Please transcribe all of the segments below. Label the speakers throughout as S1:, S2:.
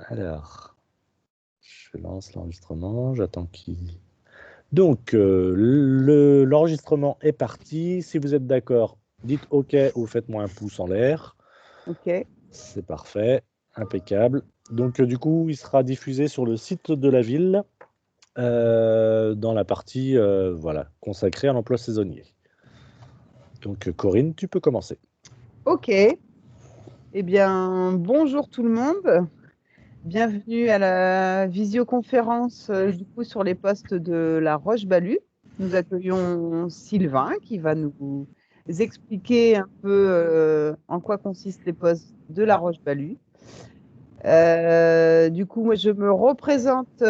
S1: Alors, je lance l'enregistrement, j'attends qu'il... Donc, l'enregistrement est parti. Si vous êtes d'accord, dites OK ou faites-moi un pouce en l'air.
S2: OK.
S1: C'est parfait, impeccable. Donc, du coup, il sera diffusé sur le site de la ville dans la partie consacrée à l'emploi saisonnier. Donc, Corinne, tu peux commencer.
S2: OK. Eh bien, bonjour tout le monde. Bienvenue à la visioconférence du coup sur les postes de la Roche-Balu. Nous accueillons Sylvain qui va nous expliquer un peu en quoi consistent les postes de la Roche-Balu. Du coup, moi, je me représente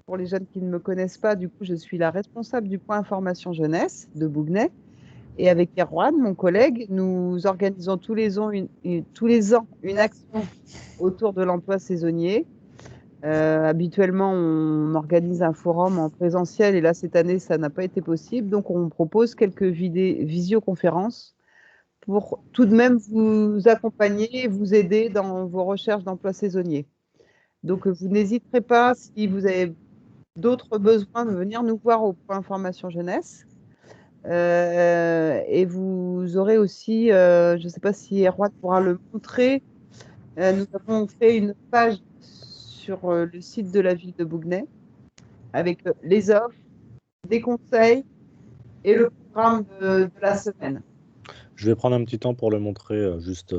S2: pour les jeunes qui ne me connaissent pas. Du coup, je suis la responsable du point information jeunesse de Bougnay. Et avec Erwan, mon collègue, nous organisons tous les ans une action autour de l'emploi saisonnier. Habituellement, on organise un forum en présentiel et là, cette année, ça n'a pas été possible. Donc, on propose quelques visioconférences pour tout de même vous accompagner et vous aider dans vos recherches d'emploi saisonnier. Donc, vous n'hésiterez pas, si vous avez d'autres besoins, de venir nous voir au point information jeunesse. Et vous aurez aussi, je ne sais pas si Erwan pourra le montrer, nous avons fait une page sur le site de la ville de Bougnay avec les offres, des conseils et le programme de la semaine.
S1: Je vais prendre un petit temps pour le montrer juste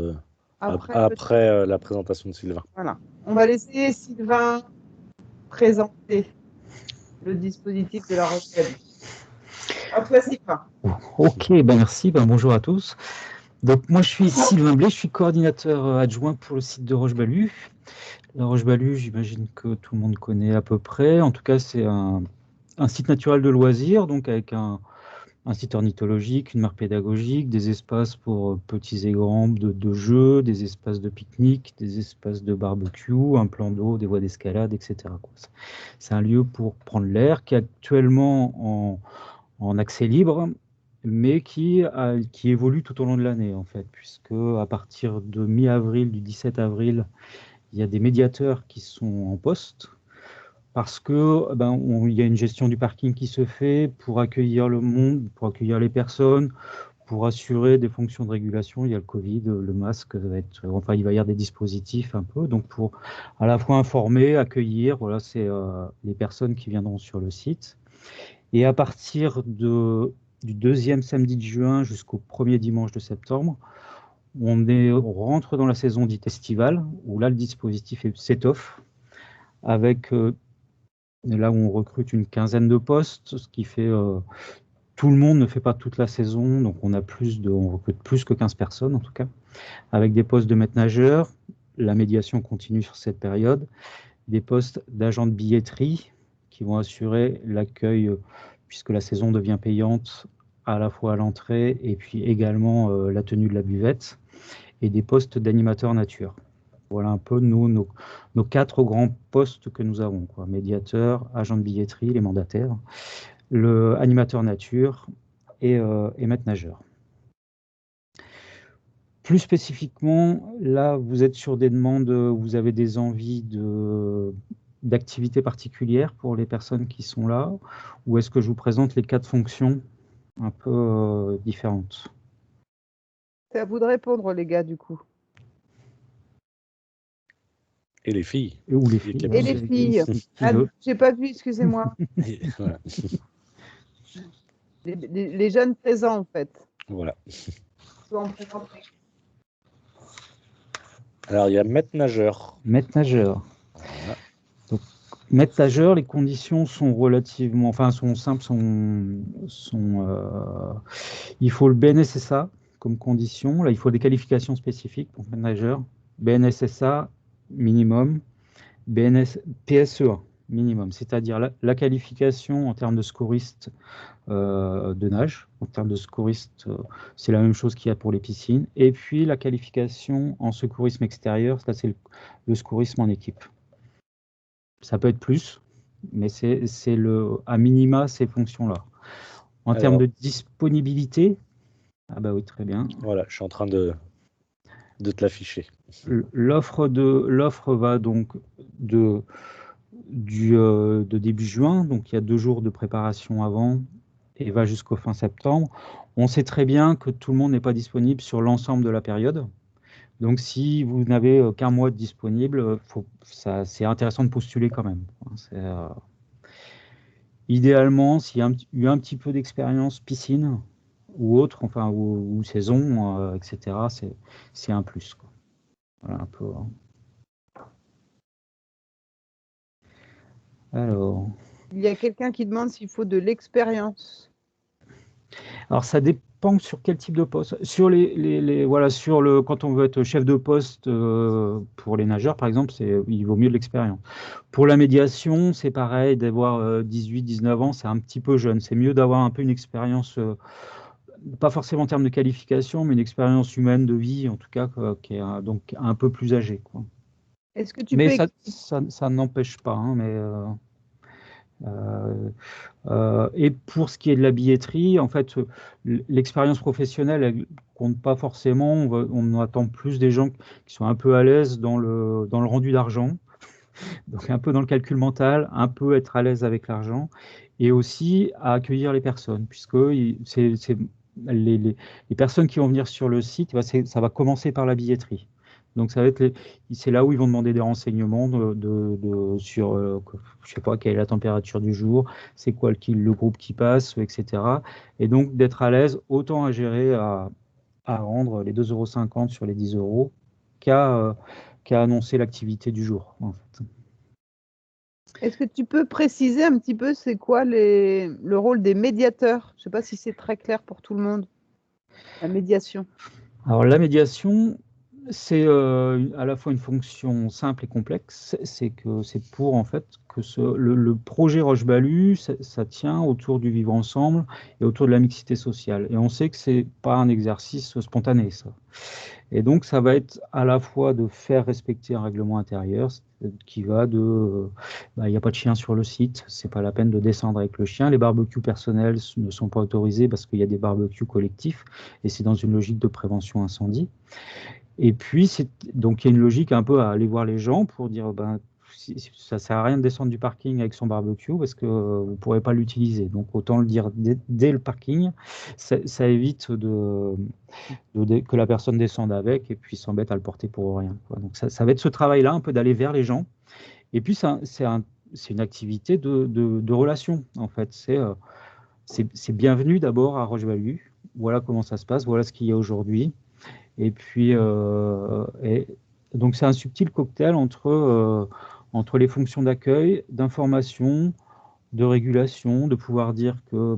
S2: Après
S1: la présentation de Sylvain.
S2: Voilà. On va laisser Sylvain présenter le dispositif de la Roche-Balu. À toi, Sylvain.
S3: Ok, merci, bonjour à tous. Donc moi je suis Sylvain Blé, je suis coordinateur adjoint pour le site de Roche-Balu. La Roche-Balu, j'imagine que tout le monde connaît à peu près. En tout cas, c'est un site naturel de loisirs, donc avec un site ornithologique, une mare pédagogique, des espaces pour petits et grands de jeux, des espaces de pique-nique, des espaces de barbecue, un plan d'eau, des voies d'escalade, etc. C'est un lieu pour prendre l'air qui est actuellement en accès libre, mais qui évolue tout au long de l'année, en fait, puisque à partir de mi-avril, du 17 avril, il y a des médiateurs qui sont en poste, parce que il y a une gestion du parking qui se fait pour accueillir le monde, pour accueillir les personnes, pour assurer des fonctions de régulation. Il y a le Covid, le masque va être, enfin il va y avoir des dispositifs un peu, donc pour à la fois informer, accueillir, voilà, c'est les personnes qui viendront sur le site. Et à partir du deuxième samedi de juin jusqu'au premier dimanche de septembre, on rentre dans la saison dite estivale, où là le dispositif s'étoffe, avec là où on recrute une quinzaine de postes, ce qui fait tout le monde ne fait pas toute la saison, donc on recrute plus que 15 personnes en tout cas, avec des postes de maître-nageur, la médiation continue sur cette période, des postes d'agents de billetterie qui vont assurer l'accueil, puisque la saison devient payante, à la fois à l'entrée et puis également la tenue de la buvette, et des postes d'animateur nature. Voilà un peu nos 4 grands postes que nous avons, quoi. Médiateur, agent de billetterie, les mandataires, le animateur nature et maître-nageur. Plus spécifiquement, là, vous êtes sur des demandes, vous avez des envies d'activités particulières pour les personnes qui sont là, ou est-ce que je vous présente les 4 fonctions un peu différentes?
S2: C'est à vous de répondre, les gars, du coup.
S1: Et les filles.
S3: Ou les filles.
S2: Et les filles. J'ai pas vu, excusez-moi.
S1: Voilà.
S2: Les jeunes présents, en fait.
S1: Voilà.
S2: Soient présentés.
S1: Alors, il y a maître-nageur.
S3: Maître-nageur.
S1: Voilà.
S3: Donc, maître-nageur, les conditions sont relativement, enfin, sont simples, il faut le BNSSA comme condition. Là, il faut des qualifications spécifiques pour maître-nageur. BNSSA minimum, PSEA minimum, c'est-à-dire la qualification en termes de scoriste de nage. En termes de scoriste, c'est la même chose qu'il y a pour les piscines. Et puis la qualification en secourisme extérieur, ça c'est le secourisme en équipe. Ça peut être plus, mais c'est à minima ces fonctions-là. En termes de disponibilité, ah bah oui, très bien.
S1: Voilà, je suis en train de de te l'afficher.
S3: L'offre va donc de début juin, donc il y a 2 jours de préparation avant, et va jusqu'au fin septembre. On sait très bien que tout le monde n'est pas disponible sur l'ensemble de la période. Donc, si vous n'avez qu'un mois de disponible, c'est intéressant de postuler quand même. Idéalement, s'il y a eu un petit peu d'expérience piscine ou autre, enfin, ou saison, etc., c'est un plus, quoi. Voilà un peu. Alors.
S2: Il y a quelqu'un qui demande s'il faut de l'expérience.
S3: Alors, ça dépend sur quel type de poste. Sur voilà, quand on veut être chef de poste pour les nageurs, par exemple, il vaut mieux de l'expérience. Pour la médiation, c'est pareil, d'avoir 18, 19 ans, c'est un petit peu jeune. C'est mieux d'avoir un peu une expérience, pas forcément en termes de qualification, mais une expérience humaine de vie, en tout cas, qui est donc un peu plus âgée, quoi.
S2: Est-ce que tu
S3: Mais
S2: peux
S3: ça n'empêche pas, hein, mais. Et pour ce qui est de la billetterie, en fait, l'expérience professionnelle, elle compte pas forcément. On attend plus des gens qui sont un peu à l'aise dans le rendu d'argent, donc un peu dans le calcul mental, un peu être à l'aise avec l'argent, et aussi à accueillir les personnes, puisque les personnes qui vont venir sur le site, ça va commencer par la billetterie. Donc c'est là où ils vont demander des renseignements sur, je sais pas, quelle est la température du jour, c'est quoi le groupe qui passe, etc. Et donc d'être à l'aise, autant à gérer, à rendre les 2,50 € sur les 10 € qu'à annoncer l'activité du jour, en fait.
S2: Est-ce que tu peux préciser un petit peu c'est quoi le rôle des médiateurs? Je ne sais pas si c'est très clair pour tout le monde. La médiation.
S3: Alors la médiation, c'est à la fois une fonction simple et complexe. C'est pour en fait que le projet Roche-Balu, ça tient autour du vivre ensemble et autour de la mixité sociale. Et on sait que c'est pas un exercice spontané, ça. Et donc ça va être à la fois de faire respecter un règlement intérieur qui va il n'y a pas de chien sur le site, c'est pas la peine de descendre avec le chien. Les barbecues personnels ne sont pas autorisés parce qu'il y a des barbecues collectifs et c'est dans une logique de prévention incendie. Et puis, donc il y a une logique un peu à aller voir les gens pour dire, ça sert à rien de descendre du parking avec son barbecue parce que vous ne pourrez pas l'utiliser. Donc autant le dire dès le parking, ça évite que la personne descende avec et puis s'embête à le porter pour rien, quoi. Donc ça va être ce travail-là, un peu d'aller vers les gens. Et puis c'est une activité de relation, en fait. C'est bienvenu d'abord à Roche-Balu. Voilà comment ça se passe, voilà ce qu'il y a aujourd'hui. Et puis, donc c'est un subtil cocktail entre les fonctions d'accueil, d'information, de régulation, de pouvoir dire que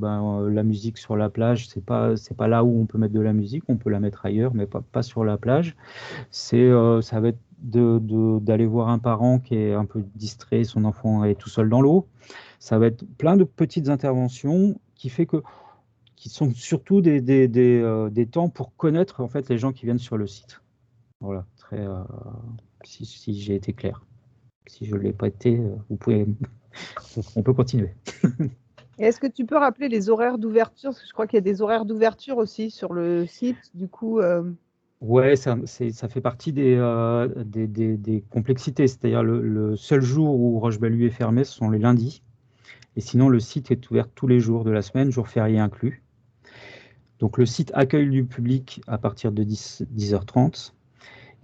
S3: la musique sur la plage, c'est pas là où on peut mettre de la musique, on peut la mettre ailleurs, mais pas sur la plage. Ça va être d'aller voir un parent qui est un peu distrait, son enfant est tout seul dans l'eau. Ça va être plein de petites interventions qui sont surtout des temps pour connaître en fait les gens qui viennent sur le site. Voilà, si j'ai été clair. Si je ne l'ai pas été, on peut continuer.
S2: Et est-ce que tu peux rappeler les horaires d'ouverture? Parce que je crois qu'il y a des horaires d'ouverture aussi sur le site. Du coup,
S3: Ouais, ça fait partie des complexités. C'est-à-dire le seul jour où Roche-Balu est fermé, ce sont les lundis. Et sinon, le site est ouvert tous les jours de la semaine, jours fériés inclus. Donc le site accueille du public à partir de 10h30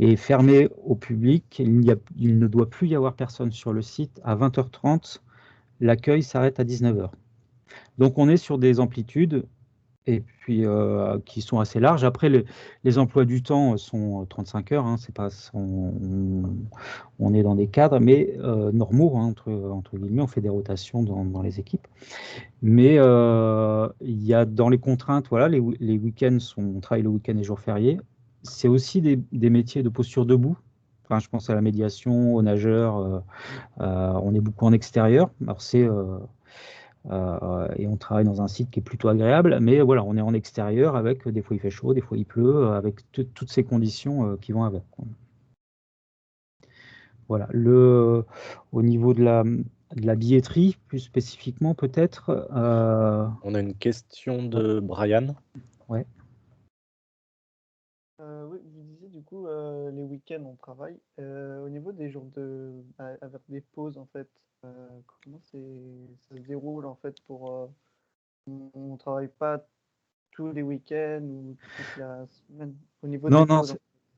S3: et fermé au public. Il ne doit plus y avoir personne sur le site. À 20h30, l'accueil s'arrête à 19h. Donc on est sur des amplitudes et puis qui sont assez larges. Après, les emplois du temps sont 35 heures. Hein, c'est pas, on est dans des cadres, mais normaux, hein, entre guillemets. On fait des rotations dans les équipes. Mais il y a dans les contraintes, voilà, les week-ends, on travaille le week-end et jours fériés. C'est aussi des métiers de posture debout. Enfin, je pense à la médiation, aux nageurs. On est beaucoup en extérieur. Alors et on travaille dans un site qui est plutôt agréable, mais voilà, on est en extérieur avec des fois il fait chaud, des fois il pleut, avec toutes ces conditions qui vont avec, quoi. Voilà. Au niveau de la billetterie, plus spécifiquement peut-être.
S1: On a une question de Brian.
S3: Ouais.
S4: Oui, je disais du coup, les week-ends, on travaille. Au niveau des jours avec des pauses, en fait, comment ça se déroule, en fait, on ne travaille pas tous les week-ends ou toute la semaine au niveau
S3: Non,
S4: des
S3: non,
S4: pauses.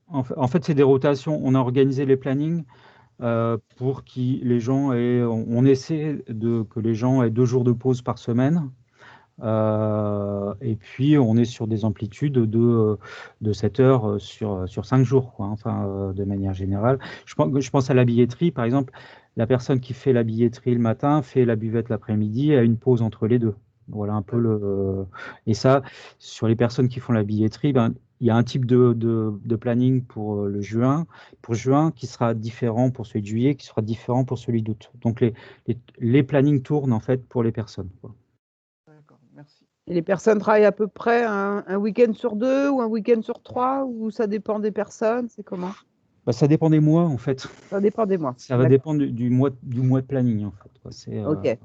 S3: en fait, c'est des rotations. On a organisé les plannings pour que les gens aient. On essaie que les gens aient 2 jours de pause par semaine. Et puis, on est sur des amplitudes de 7 heures sur 5 jours, quoi, enfin, de manière générale. Je pense à la billetterie, par exemple. La personne qui fait la billetterie le matin fait la buvette l'après-midi et a une pause entre les deux. Voilà un peu Et ça, sur les personnes qui font la billetterie, ben, il y a un type de planning pour juin qui sera différent pour celui de juillet, qui sera différent pour celui d'août. Donc, les plannings tournent, en fait, pour les personnes, quoi.
S4: D'accord, merci.
S2: Et les personnes travaillent à peu près un week-end sur 2 ou un week-end sur 3, ou ça dépend des personnes, c'est comment?
S3: Bah, ça dépend des mois, en fait.
S2: Ça dépend des mois.
S3: Ça va
S2: D'accord.
S3: dépendre du mois de planning, en fait, quoi.
S2: Ok.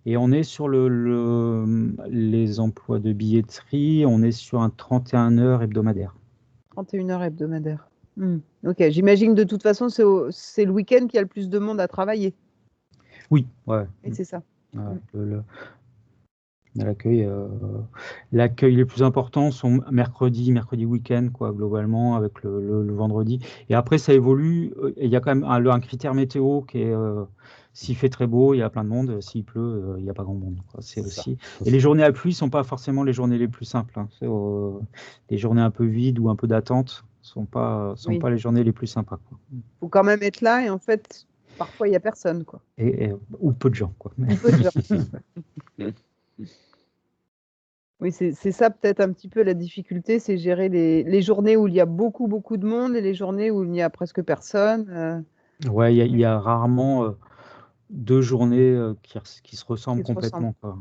S3: Et on est sur les emplois de billetterie, on est sur un 31 heures hebdomadaire.
S2: 31 heures hebdomadaires. Ok, j'imagine que de toute façon, c'est le week-end qu'il y a le plus de monde à travailler.
S3: Oui, ouais.
S2: Et c'est ça.
S3: L'accueil les plus importants sont mercredi week-end, quoi, globalement, avec le vendredi. Et après, ça évolue. Il y a quand même un critère météo qui est s'il fait très beau, il y a plein de monde. S'il pleut, il n'y a pas grand monde, quoi. C'est aussi. Et les journées à pluie ne sont pas forcément les journées les plus simples, hein. Les journées un peu vides ou un peu d'attente sont pas les journées les plus sympas, quoi.
S2: Faut quand même être là, et en fait, parfois, il n'y a personne, quoi.
S3: Ou peu de gens, quoi.
S2: Ou peu de gens. Oui, c'est ça peut-être un petit peu la difficulté, c'est gérer les journées où il y a beaucoup, beaucoup de monde et les journées où il n'y a presque personne.
S3: Ouais, il y a rarement 2 journées qui se ressemblent
S2: Qui se ressemblent.
S3: complètement, quoi.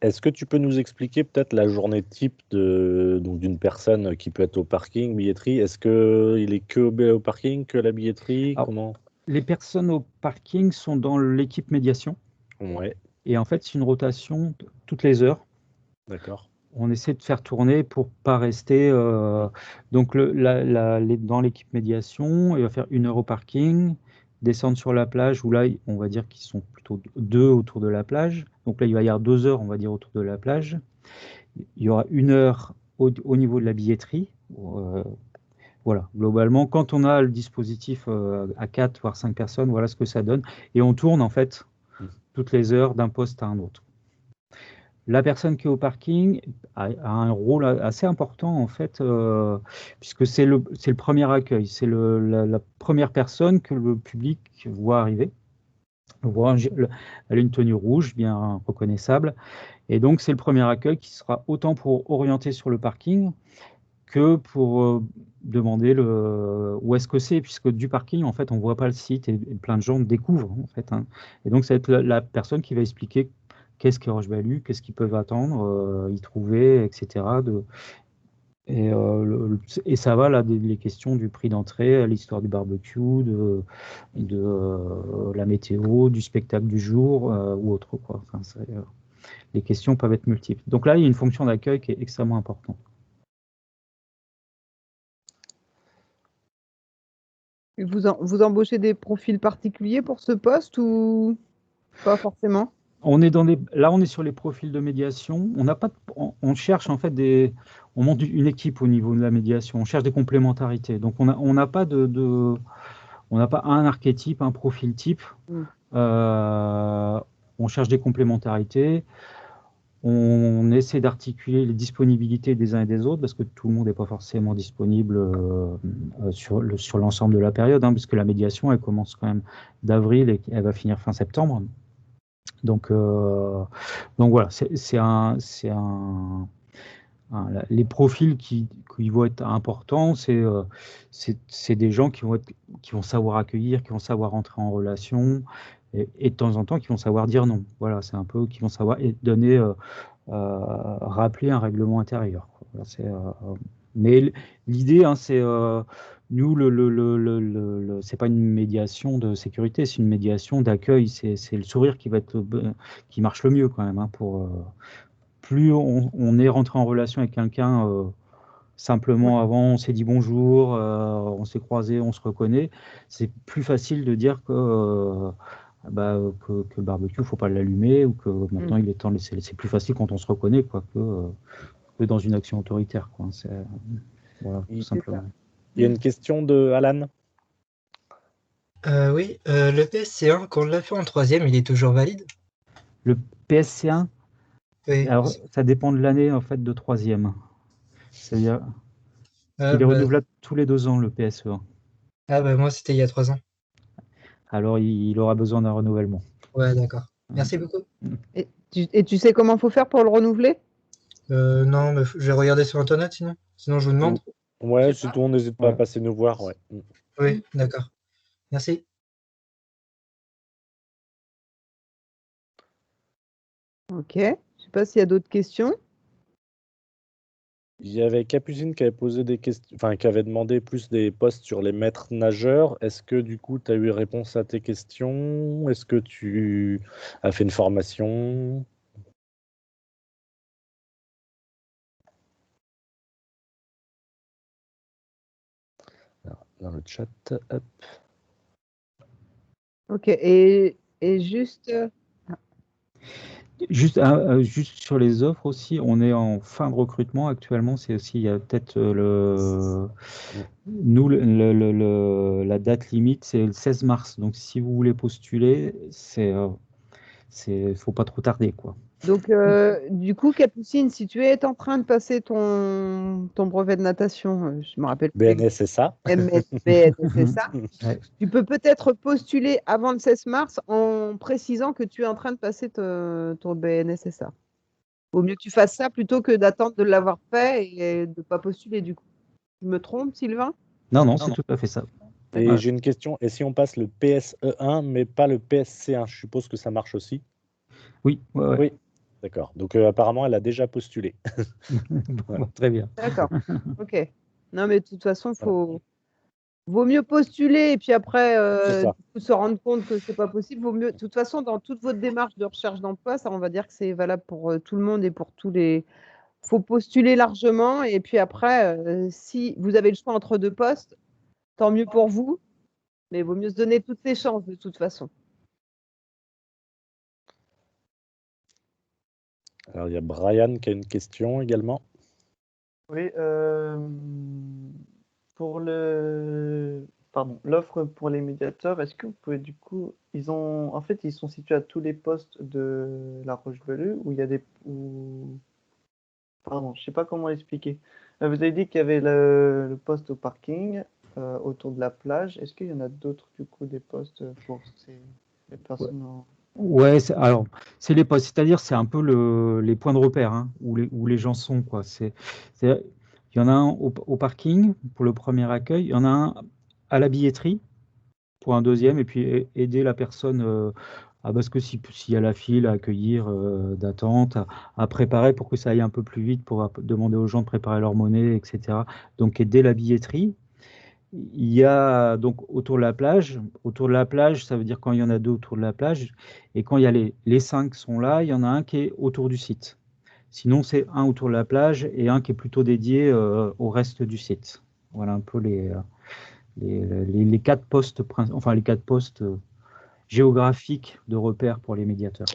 S1: Est-ce que tu peux nous expliquer peut-être la journée type d'une personne qui peut être au parking, billetterie? Est-ce qu'il est que au parking, que la billetterie?
S3: Alors,
S1: Comment?
S3: les personnes au parking sont dans l'équipe médiation.
S1: Ouais,
S3: Et en fait, c'est une rotation toutes les heures.
S1: d'accord.
S3: On essaie de faire tourner pour pas rester. Donc, dans l'équipe médiation, il va faire 1 heure au parking, descendre sur la plage, où là, on va dire qu'ils sont plutôt 2 autour de la plage. Donc là, il va y avoir 2 heures, on va dire, autour de la plage. Il y aura 1 heure au niveau de la billetterie. Voilà, globalement, quand on a le dispositif à 4 voire 5 personnes, voilà ce que ça donne. Et on tourne, en fait, toutes les heures d'un poste à un autre. La personne qui est au parking a un rôle assez important, en fait, puisque c'est le premier accueil. C'est la première personne que le public voit arriver. Elle a une tenue rouge, bien reconnaissable. Et donc, c'est le premier accueil qui sera autant pour orienter sur le parking que pour demander où est-ce que c'est, puisque du parking, en fait, on ne voit pas le site et plein de gens découvrent, en fait, hein. Et donc, ça va être la personne qui va expliquer qu'est-ce qu'est Roche-Balu, qu'est-ce qu'ils peuvent attendre, y trouver, etc. Et ça va, là, les questions du prix d'entrée, l'histoire du barbecue, de la météo, du spectacle du jour ou autre, quoi. Enfin, les questions peuvent être multiples. Donc là, il y a une fonction d'accueil qui est extrêmement importante.
S2: Et vous embauchez des profils particuliers pour ce poste ou pas forcément?
S3: Là, on est sur les profils de médiation. On cherche en fait on monte une équipe au niveau de la médiation. On cherche des complémentarités. Donc, on n'a pas on n'a pas un archétype, un profil type. On cherche des complémentarités. On essaie d'articuler les disponibilités des uns et des autres parce que tout le monde n'est pas forcément disponible sur l'ensemble de la période, hein, puisque la médiation, elle commence quand même d'avril et elle va finir fin septembre. Donc voilà, les profils qui vont être importants, c'est des gens qui vont savoir accueillir, qui vont savoir entrer en relation, et de temps en temps qui vont savoir dire non. Voilà, c'est un peu qui vont savoir donner, rappeler un règlement intérieur, quoi. Voilà, mais l'idée, hein, c'est nous, c'est pas une médiation de sécurité, c'est une médiation d'accueil. C'est le sourire qui marche le mieux quand même, hein, plus on est rentré en relation avec quelqu'un Simplement, avant, on s'est dit bonjour, on s'est croisés, on se reconnaît. C'est plus facile de dire que le barbecue, il ne faut pas l'allumer ou que maintenant il est temps de laisser. C'est plus facile quand on se reconnaît quoi, que dans une action autoritaire. Quoi. Voilà, tout simplement.
S1: Il y a une question de Alan.
S5: Oui, le PSC1, quand on l'a fait en 3e, il est toujours valide?
S3: Le PSC1,
S5: Oui.
S3: alors, ça dépend de l'année en fait de 3e. C'est-à-dire
S5: Ah,
S3: qu'il est
S5: bah,
S3: renouvelable tous les 2 ans, le PSE1.
S5: ah, bah, moi, c'était il y a 3 ans.
S3: Alors, il aura besoin d'un renouvellement.
S5: Ouais, d'accord. Merci beaucoup.
S2: Et tu sais comment il faut faire pour le renouveler?
S5: Non, mais je vais regarder sur Internet sinon. Sinon, je vous demande.
S1: Ouais,
S2: Je sais
S1: surtout, on n'hésite pas à
S3: Ouais.
S1: passer nous voir. Ouais.
S5: Oui, d'accord. Merci.
S2: Ok. Je sais pas s'il y a d'autres questions.
S1: Il y avait Capucine qui avait posé des questions, enfin, qui avait demandé plus des posts sur les maîtres nageurs. Est-ce que du coup, tu as eu réponse à tes questions? Est-ce que tu as fait une formation? Alors, dans le chat, hop.
S2: Ok. Et juste.
S3: Juste sur les offres aussi, on est en fin de recrutement actuellement. C'est aussi, il y a peut-être nous, la date limite, c'est le 16 mars. Donc, si vous voulez postuler, faut pas trop tarder, quoi.
S2: Donc, du coup, Capucine, si tu es en train de passer ton brevet de natation, je me rappelle plus.
S1: BNS, c'est ça?
S2: BNS, c'est ça.
S3: Ouais.
S2: Tu peux peut-être postuler avant le 16 mars en précisant que tu es en train de passer ton BNSSA. Vaut mieux que tu fasses ça plutôt que d'attendre de l'avoir fait et de ne pas postuler du coup. Je me trompe, Sylvain?
S3: Non, c'est tout à fait ça.
S1: Et
S3: Ouais.
S1: j'ai une question. Et si on passe le PSE1, mais pas le PSC1, je suppose que ça marche aussi?
S3: Oui, ouais.
S1: Oui. D'accord. Donc, apparemment, elle a déjà postulé.
S3: Bon, très bien.
S2: D'accord. Ok. Non, mais de toute façon, vaut mieux postuler et puis après
S1: C'est ça.
S2: du coup, se rendre compte que c'est pas possible. Vaut mieux, de toute façon, dans toute votre démarche de recherche d'emploi, ça, on va dire que c'est valable pour tout le monde et pour tous les. Faut postuler largement et puis après, si vous avez le choix entre 2 postes, tant mieux pour vous. Mais il vaut mieux se donner toutes les chances de toute façon.
S1: Alors, il y a Brian qui a une question également.
S4: Oui, pour l'offre pour les médiateurs, est-ce que vous pouvez du coup, ils sont situés à tous les postes de La Roche-Velue ou il y a pardon, je sais pas comment expliquer. Vous avez dit qu'il y avait le poste au parking autour de la plage. Est-ce qu'il y en a d'autres du coup des postes pour les personnes
S3: Ouais, alors, c'est les postes, c'est-à-dire c'est un peu les points de repère hein, où les gens sont, quoi. Il y en a un au parking pour le premier accueil, il y en a un à la billetterie pour un deuxième, et puis aider la personne parce que s'il y a la file à accueillir, d'attente, à préparer pour que ça aille un peu plus vite, pour demander aux gens de préparer leur monnaie, etc. Donc aider la billetterie. Il y a donc autour de la plage. Autour de la plage, ça veut dire quand il y en a 2 autour de la plage. Et quand il y a les 5 sont là, il y en a un qui est autour du site. Sinon, c'est un autour de la plage et un qui est plutôt dédié au reste du site. Voilà un peu les 4 postes, enfin les 4 postes géographiques de repère pour les médiateurs.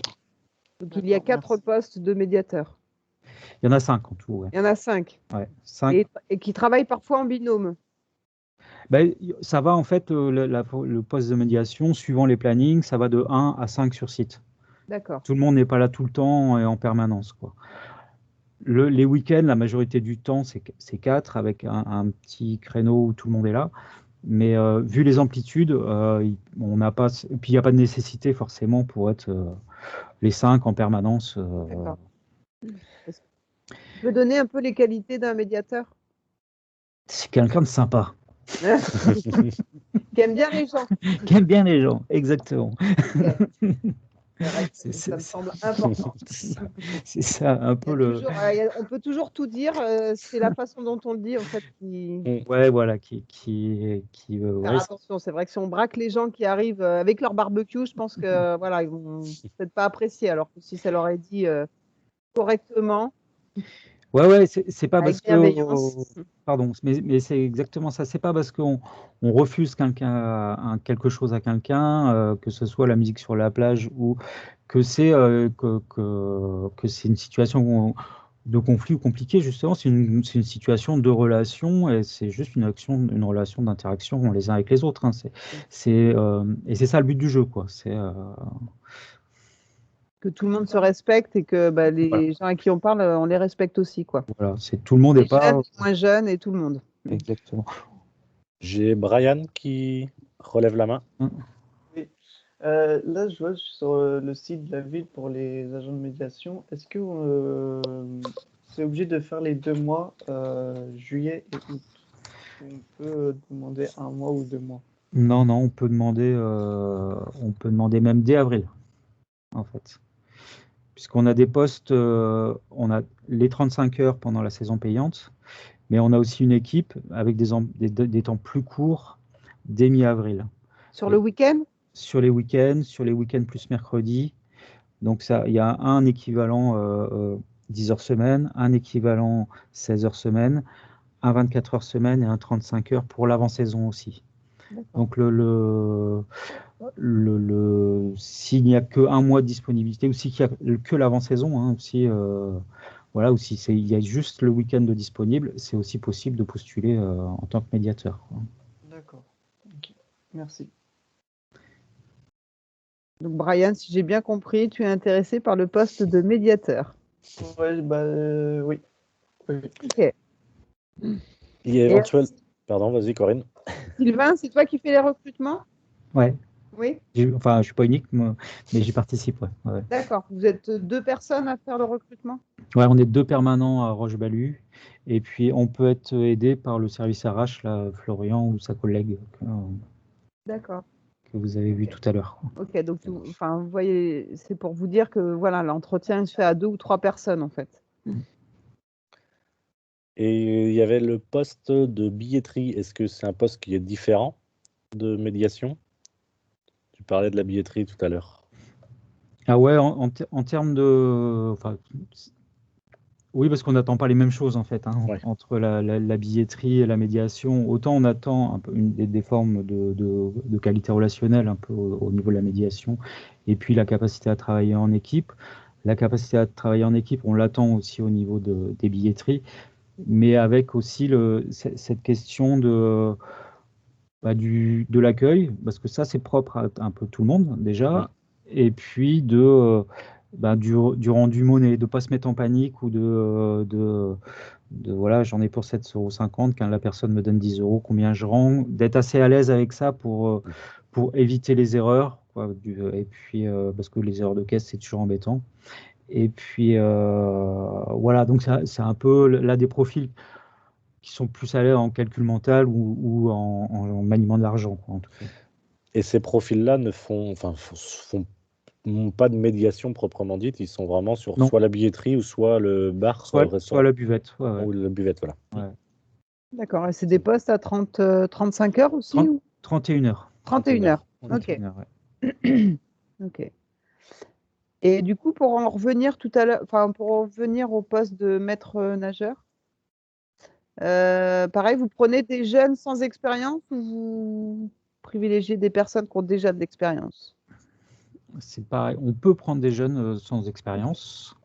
S2: Donc il y a 4 postes de médiateurs.
S3: Il y en a 5 en tout. Ouais.
S2: Il y en a 5.
S3: Ouais, 5.
S2: Et qui travaillent parfois en binôme.
S3: Ben, ça va en fait, le poste de médiation, suivant les plannings, ça va de 1 à 5 sur site.
S2: D'accord.
S3: Tout le monde n'est pas là tout le temps et en permanence, quoi. Les week-ends, la majorité du temps, c'est 4 avec un petit créneau où tout le monde est là. Mais vu les amplitudes, on n'a pas, et puis il n'y a pas de nécessité forcément pour être les 5 en permanence.
S2: D'accord. Tu peux donner un peu les qualités d'un médiateur?
S3: C'est quelqu'un de sympa.
S2: Qui aime bien les gens.
S3: Qui aime bien les gens, exactement.
S2: Ça me semble important.
S3: C'est ça, un peu
S2: On peut toujours tout dire, c'est la façon dont on le dit en fait qui.
S3: Ouais, voilà,
S2: Faire attention, c'est vrai que si on braque les gens qui arrivent avec leur barbecue, je pense que voilà, ils vont peut-être pas apprécier, alors que si ça leur est dit correctement.
S3: Ouais, c'est pas
S2: avec
S3: parce que,
S2: bienveillance.
S3: pardon, mais c'est exactement ça. C'est pas parce qu'on refuse quelque chose à quelqu'un, que ce soit la musique sur la plage ou que c'est une situation de conflit ou compliquée. Justement, c'est une situation de relation et c'est juste une relation d'interaction les uns avec les autres, hein. Et c'est ça le but du jeu, quoi.
S2: Que tout le monde se respecte et que bah,
S3: Voilà,
S2: les gens à qui on parle, on les respecte aussi, quoi.
S3: voilà. C'est tout le monde n'est
S2: Les jeunes,
S3: pas
S2: les moins jeunes et tout le monde.
S3: exactement.
S1: J'ai Brian qui relève la main.
S4: Oui. Là, je vois sur le site de la ville pour les agents de médiation, est-ce que c'est obligé de faire les 2 mois, juillet et août? On peut demander 1 mois ou 2 mois.
S3: Non, on peut demander même dès avril, en fait. Puisqu'on a des postes, on a les 35 heures pendant la saison payante, mais on a aussi une équipe avec des temps plus courts dès mi-avril.
S2: Sur le
S3: Et
S2: week-end?
S3: sur les week-ends plus mercredi. Donc ça, il y a un équivalent 10 heures semaine, un équivalent 16 heures semaine, un 24 heures semaine et un 35 heures pour l'avant-saison aussi.
S2: D'accord.
S3: Donc s'il n'y a que un mois de disponibilité, ou s'il n'y a que l'avant-saison, hein, aussi, voilà, ou si il y a juste le week-end de disponible, c'est aussi possible de postuler en tant que médiateur, quoi.
S4: D'accord. Ok. Merci.
S2: Donc, Brian, si j'ai bien compris, tu es intéressé par le poste de médiateur.
S4: Ouais, bah oui. Oui.
S2: Ok.
S1: Il est
S2: Et
S1: éventuel. Pardon, vas-y, Corinne.
S2: Sylvain, c'est toi qui fais les recrutements?
S3: Ouais,
S2: Oui.
S3: enfin, je suis pas unique, moi, mais j'y participe, ouais.
S2: D'accord. Vous êtes 2 personnes à faire le recrutement?
S3: Ouais, on est 2 permanents à Roche-Balu, et puis on peut être aidé par le service RH, là, Florian ou sa collègue
S2: D'accord.
S3: que vous avez vu
S2: Ok.
S3: tout à l'heure, quoi.
S2: Ok, donc enfin, vous voyez, c'est pour vous dire que voilà, l'entretien il se fait à 2 ou 3 personnes en fait.
S1: Et il y avait le poste de billetterie. Est-ce que c'est un poste qui est différent de médiation? Tu parlais de la billetterie tout à l'heure.
S3: Ah ouais, en termes de... Enfin, oui, parce qu'on n'attend pas les mêmes choses en fait, hein,
S1: Ouais.
S3: entre la billetterie et la médiation. Autant on attend un peu des formes de qualité relationnelle un peu au niveau de la médiation, et puis la capacité à travailler en équipe. La capacité à travailler en équipe, on l'attend aussi au niveau des billetteries, mais avec aussi cette question de l'accueil, parce que ça c'est propre à un peu tout le monde déjà, et puis du rendu monnaie, de ne pas se mettre en panique ou voilà, j'en ai pour 7,50 €, quand la personne me donne 10 €, combien je rends, d'être assez à l'aise avec ça pour éviter les erreurs, quoi, et puis parce que les erreurs de caisse c'est toujours embêtant. Et puis voilà, donc c'est un peu là des profils qui sont plus à l'aise en calcul mental ou en maniement de l'argent, quoi, en tout cas.
S1: Et ces profils-là n'ont pas de médiation proprement dite. Ils sont vraiment sur
S3: Non,
S1: soit la billetterie ou soit le bar, soit le
S3: soit
S1: restaurant
S3: la buvette, ouais.
S1: ou la buvette, voilà.
S3: Ouais.
S2: D'accord. Et c'est des postes à 35 heures aussi
S3: 30
S2: ou
S3: 31 heures.
S2: 31 heures? Ok.
S3: 31 heures, ouais.
S2: Ok. Et du coup, pour en revenir tout à l'heure, enfin pour en revenir au poste de maître nageur, pareil, vous prenez des jeunes sans expérience ou vous privilégiez des personnes qui ont déjà de l'expérience?
S3: C'est pareil, on peut prendre des jeunes sans expérience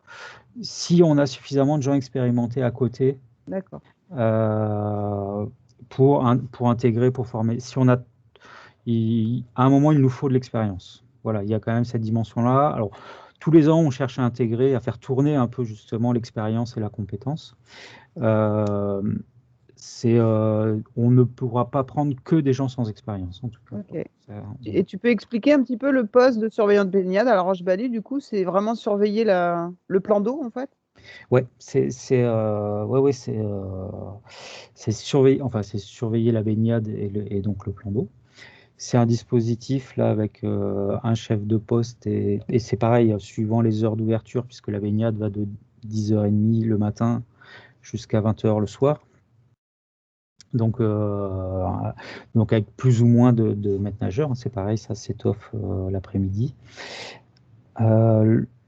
S3: si on a suffisamment de gens expérimentés à côté
S2: D'accord.
S3: euh, pour intégrer, pour former. Si on a, à un moment, il nous faut de l'expérience. Voilà, il y a quand même cette dimension-là. Alors, tous les ans, on cherche à intégrer, à faire tourner un peu justement l'expérience et la compétence. Euh, on ne pourra pas prendre que des gens sans expérience, en tout cas.
S2: Ok.
S3: Ça,
S2: Et tu peux expliquer un petit peu le poste de surveillant de baignade à la Roche-Baly, du coup, c'est vraiment surveiller le plan d'eau, en fait?
S3: ouais, ouais, c'est surveiller, enfin, c'est surveiller la baignade et donc le plan d'eau. C'est un dispositif là avec un chef de poste et c'est pareil, suivant les heures d'ouverture, puisque la baignade va de 10h30 le matin jusqu'à 20h le soir. Donc, donc avec plus ou moins de maîtres nageurs, hein, c'est pareil, ça s'étoffe l'après-midi.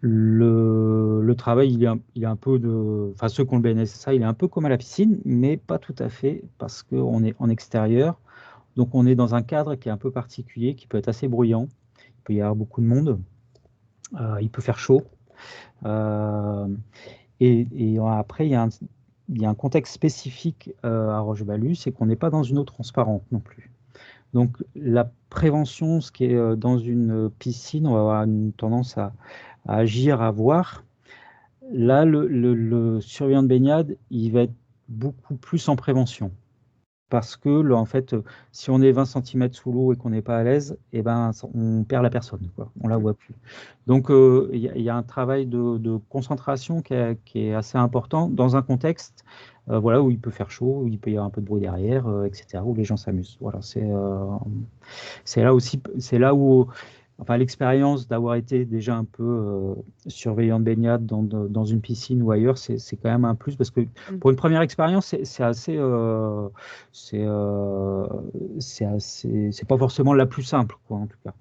S3: Le travail, il est un peu enfin ceux qui ont le BNSSA, il est un peu comme à la piscine, mais pas tout à fait, parce qu'on est en extérieur, donc on est dans un cadre qui est un peu particulier, qui peut être assez bruyant, il peut y avoir beaucoup de monde, il peut faire chaud, euh, et après il y a un contexte spécifique à Roche-Balue, c'est qu'on n'est pas dans une eau transparente non plus. Donc la prévention, ce qui est dans une piscine, on va avoir une tendance à agir, à voir. Là, le surveillant de baignade, il va être beaucoup plus en prévention. Parce que, là, en fait, si on est 20 cm sous l'eau et qu'on n'est pas à l'aise, eh ben, on perd la personne, quoi. On la voit plus. Donc, il y a un travail de concentration qui est assez important dans un contexte voilà, où il peut faire chaud, où il peut y avoir un peu de bruit derrière, etc., où les gens s'amusent. Voilà, c'est là aussi, c'est là où enfin, l'expérience d'avoir été déjà un peu surveillant de baignade dans une piscine ou ailleurs, c'est quand même un plus parce que pour une première expérience, c'est assez, c'est pas forcément la plus simple, quoi, en tout cas.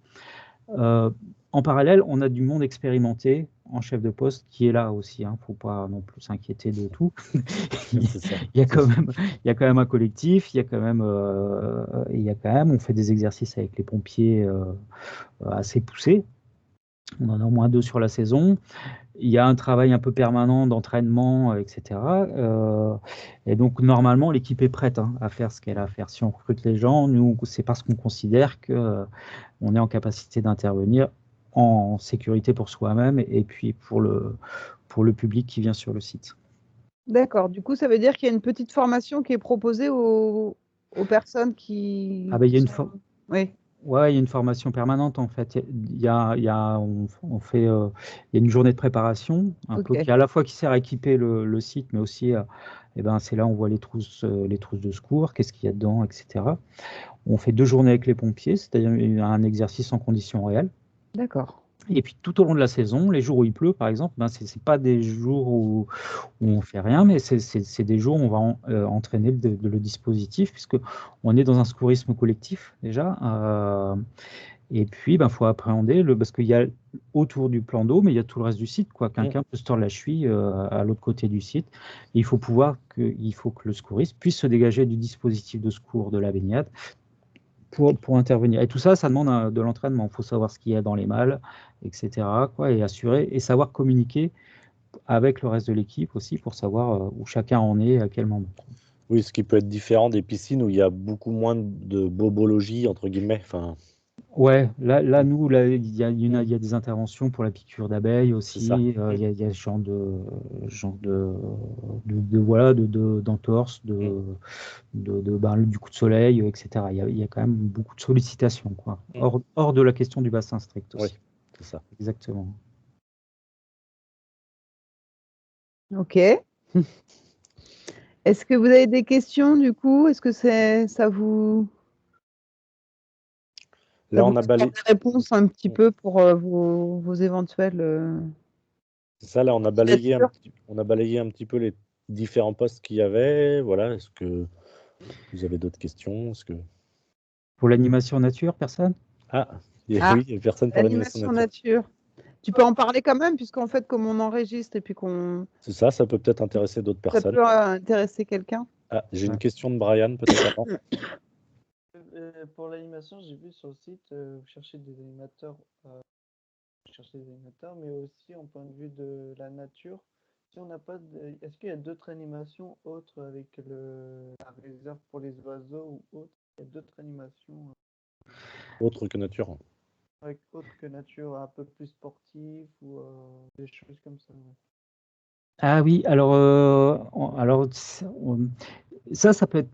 S3: En parallèle, on a du monde expérimenté en chef de poste qui est là aussi. Hein. Faut pas non plus s'inquiéter de tout. il y a quand même un collectif. Il y a quand même, on fait des exercices avec les pompiers assez poussés. On en a au moins 2 sur la saison. Il y a un travail un peu permanent d'entraînement, etc. Et donc, normalement, l'équipe est prête à faire ce qu'elle a à faire. Si on recrute les gens, nous, c'est parce qu'on considère qu'on est en capacité d'intervenir en sécurité pour soi-même et puis pour le public qui vient sur le site.
S2: D'accord. Du coup, ça veut dire qu'il y a une petite formation qui est proposée aux personnes qui.
S3: Ah ben, il y a
S2: Oui.
S3: Ouais, il y a une formation permanente en fait. On fait, il y a une journée de préparation, un peu qui à la fois qui sert à équiper le site, mais aussi, eh ben, c'est là où on voit les trousses de secours, qu'est-ce qu'il y a dedans, etc. On fait 2 journées avec les pompiers, c'est-à-dire un exercice en conditions réelles.
S2: D'accord.
S3: Et puis tout au long de la saison, les jours où il pleut, par exemple, ben, c'est pas des jours où on fait rien, mais c'est des jours où on va entraîner le dispositif, puisque on est dans un secourisme collectif déjà. Et puis, il faut appréhender parce qu'il y a autour du plan d'eau, mais il y a tout le reste du site, quoi. Quelqu'un peut se tordre la cheville à l'autre côté du site. Et il faut que le secouriste puisse se dégager du dispositif de secours de la baignade pour intervenir. Et tout ça, ça demande de l'entraînement. Il faut savoir ce qu'il y a dans les malles, etc., quoi, et assurer et savoir communiquer avec le reste de l'équipe aussi pour savoir où chacun en est, à quel moment.
S1: Oui, ce qui peut être différent des piscines où il y a beaucoup moins de bobologie, entre guillemets. Enfin,
S3: Ouais, nous, il y a des interventions pour la piqûre d'abeilles aussi. Il y a ce genre voilà, d'entorse, du coup de soleil, etc. Il y a quand même beaucoup de sollicitations, quoi. Hors de la question du bassin strict aussi.
S1: Oui, c'est ça.
S3: Exactement.
S2: Ok. Est-ce que vous avez des questions du coup? Est-ce que ça vous.
S1: Là, on a balayé.
S2: Des réponses un petit peu pour vos éventuels.
S1: C'est ça, là, on a balayé un petit peu les différents postes qu'il y avait. Voilà, est-ce que vous avez d'autres questions?
S3: Pour l'animation nature, personne?
S1: Oui, il y a personne pour l'animation nature.
S2: Tu peux en parler quand même, puisqu'en fait, comme on enregistre et puis qu'on.
S1: C'est ça, ça peut peut-être intéresser d'autres personnes.
S2: Ça peut intéresser quelqu'un.
S1: Ah, j'ai une question de Brian, peut-être avant.
S4: Pour l'animation, j'ai vu sur le site, vous cherchez des animateurs, mais aussi en point de vue de la nature. Si on n'a pas est-ce qu'il y a d'autres animations autres avec la réserve pour les oiseaux ou autres? Il y a d'autres animations
S1: Autre que nature.
S4: avec autre que nature, un peu plus sportive ou des choses comme ça. Ouais.
S3: Ah oui, alors ça peut être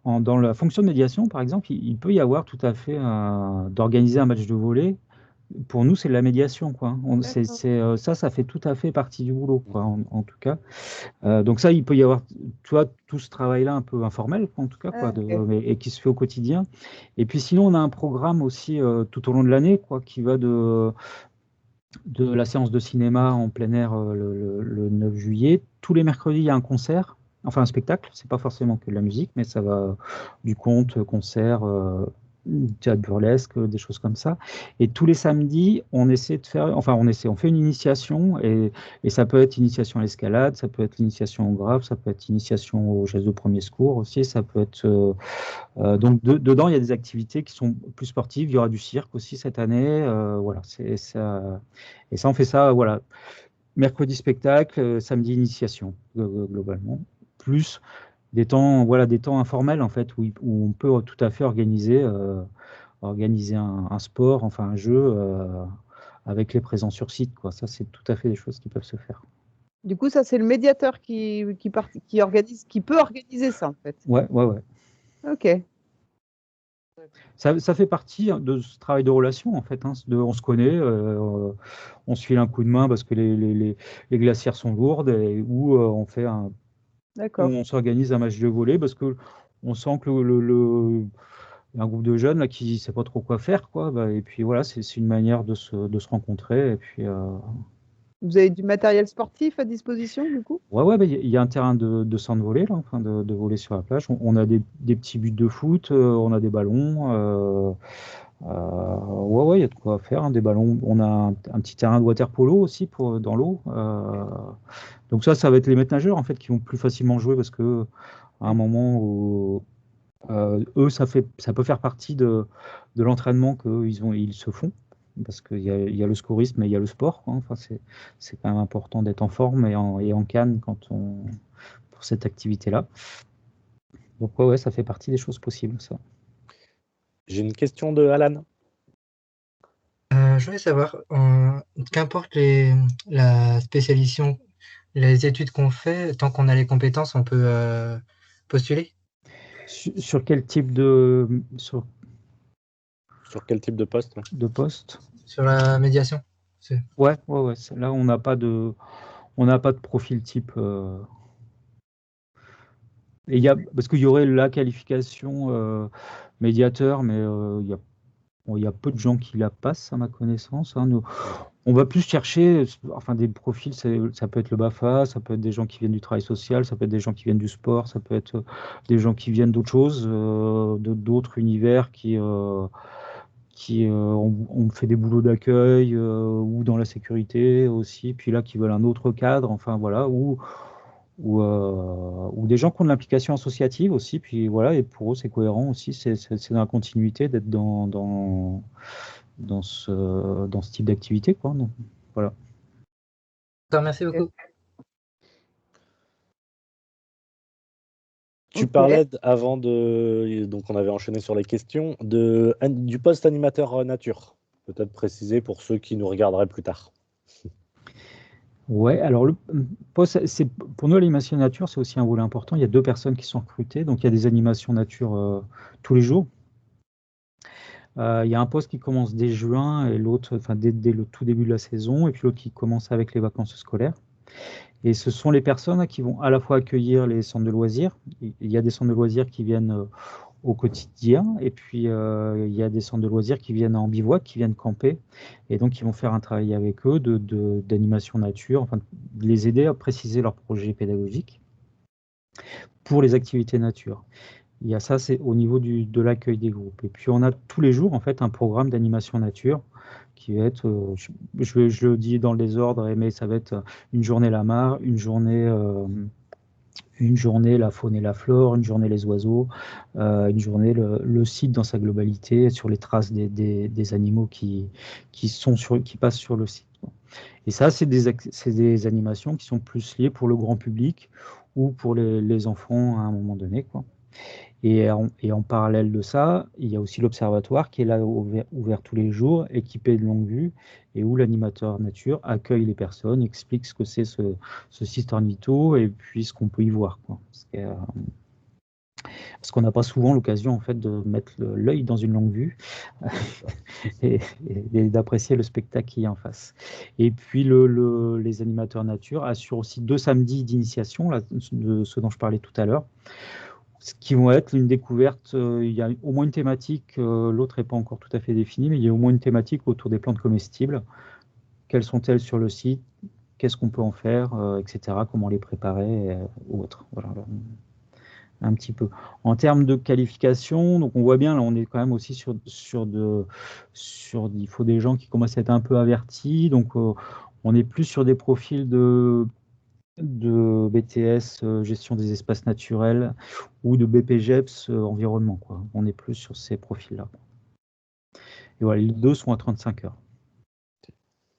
S3: dans la fonction de médiation, par exemple, il peut y avoir tout à fait d'organiser un match de volley. Pour nous, c'est de la médiation, quoi. Ça fait tout à fait partie du boulot, quoi, en tout cas. Donc ça, il peut y avoir, tu vois, tout ce travail-là un peu informel, en tout cas, quoi, et qui se fait au quotidien. Et puis sinon, on a un programme aussi tout au long de l'année, quoi, qui va de la séance de cinéma en plein air le 9 juillet. Tous les mercredis, il y a un concert, enfin un spectacle. C'est pas forcément que de la musique, mais ça va du conte, concert, théâtre burlesque, des choses comme ça. Et tous les samedis, on essaie de faire, enfin on fait une initiation et ça peut être initiation à l'escalade, ça peut être l'initiation au graphe, ça peut être initiation aux gestes de premier secours aussi, ça peut être donc dedans il y a des activités qui sont plus sportives. Il y aura du cirque aussi cette année, voilà. C'est ça et ça on fait ça voilà. Mercredi spectacle, samedi initiation globalement, plus des temps, voilà, des temps informels en fait où on peut tout à fait organiser un sport, enfin un jeu avec les présents sur site, quoi. Ça, c'est tout à fait des choses qui peuvent se faire.
S2: Du coup, ça, c'est le médiateur qui organise, qui peut organiser ça, en fait.
S3: Ouais.
S2: Ok.
S3: Ça fait partie de ce travail de relation, en fait. Hein, on se connaît, on se file un coup de main parce que les glacières sont lourdes ou on fait où
S2: D'accord.
S3: on s'organise un match de volley parce que on sent que un groupe de jeunes là qui ne sait pas trop quoi faire, quoi. Bah, et puis voilà, c'est une manière de se rencontrer. Et puis
S2: Vous avez du matériel sportif à disposition, du coup?
S3: ouais, bah, il y a un terrain de sand volley là, enfin de volley sur la plage. On a des petits buts de foot, on a des ballons. Ouais, il y a de quoi faire, hein, des ballons. On a un petit terrain de water polo aussi pour dans l'eau. Donc ça va être les maîtres nageurs en fait qui vont plus facilement jouer parce que à un moment où eux, ça peut faire partie de l'entraînement ils se font, parce qu'il y a le scourisme et il y a le sport, quoi. Enfin, c'est quand même important d'être en forme et en canne pour cette activité-là. Donc ouais, ça fait partie des choses possibles, ça.
S1: J'ai une question de Alan.
S5: Je voulais savoir, qu'importe la spécialisation, les études qu'on fait, tant qu'on a les compétences, on peut postuler?
S3: Sur quel type
S1: Sur quel type de poste?
S3: de poste?
S5: Sur la médiation?
S3: Ouais. Là, on n'a pas de profil type. Et parce qu'il y aurait la qualification médiateur, mais il y a peu de gens qui la passent, à ma connaissance. Hein. On va plus chercher enfin, des profils, ça peut être le BAFA, ça peut être des gens qui viennent du travail social, ça peut être des gens qui viennent du sport, ça peut être des gens qui viennent d'autres choses, d'autres univers qui ont fait des boulots d'accueil ou dans la sécurité aussi, puis là qui veulent un autre cadre, enfin voilà, ou des gens qui ont de l'implication associative aussi, puis voilà, et pour eux c'est cohérent aussi, c'est dans la continuité d'être dans ce type d'activité, quoi. Donc, voilà.
S5: Merci beaucoup.
S1: Tu
S2: Ok.
S1: parlais avant donc on avait enchaîné sur les questions, du poste animateur nature. Peut-être préciser pour ceux qui nous regarderaient plus tard.
S3: Ouais, alors le poste, pour nous, l'animation nature, c'est aussi un volet important. Il y a 2 personnes qui sont recrutées, donc il y a des animations nature tous les jours. Il y a un poste qui commence dès juin et l'autre, enfin dès le tout début de la saison, et puis l'autre qui commence avec les vacances scolaires. Et ce sont les personnes qui vont à la fois accueillir les centres de loisirs. Il y a des centres de loisirs qui viennent au quotidien, et puis il y a des centres de loisirs qui viennent en bivouac, qui viennent camper, et donc ils vont faire un travail avec eux d'animation nature, enfin de les aider à préciser leur projet pédagogique pour les activités nature. Il y a ça, c'est au niveau de l'accueil des groupes. Et puis on a tous les jours en fait un programme d'animation nature qui va être, je le dis dans le désordre, mais ça va être une journée la mare, une journée la faune et la flore, une journée les oiseaux, une journée le site dans sa globalité sur les traces des animaux qui passent sur le site. Et ça, c'est des animations qui sont plus liées pour le grand public ou pour les enfants à un moment donné, quoi. Et en parallèle de ça, il y a aussi l'observatoire qui est là ouvert tous les jours, équipé de longue vue, et où l'animateur nature accueille les personnes, explique ce que c'est ce site ornitho et puis ce qu'on peut y voir, quoi. Parce qu'on n'a pas souvent l'occasion en fait de mettre l'œil dans une longue vue et d'apprécier le spectacle qui est en face. Et puis les animateurs nature assurent aussi 2 samedis d'initiation, de ce dont je parlais tout à l'heure, ce qui vont être une découverte. Il y a au moins une thématique, l'autre n'est pas encore tout à fait définie, mais il y a au moins une thématique autour des plantes comestibles. Quelles sont-elles sur le site? Qu'est-ce qu'on peut en faire, etc. Comment les préparer ou autre. Voilà. un petit peu. En termes de qualification, donc on voit bien, là, on est quand même aussi il faut des gens qui commencent à être un peu avertis. Donc, on est plus sur des profils de BTS, gestion des espaces naturels, ou de BPGEPS, environnement, quoi. On est plus sur ces profils-là. Et voilà, les deux sont à 35 heures.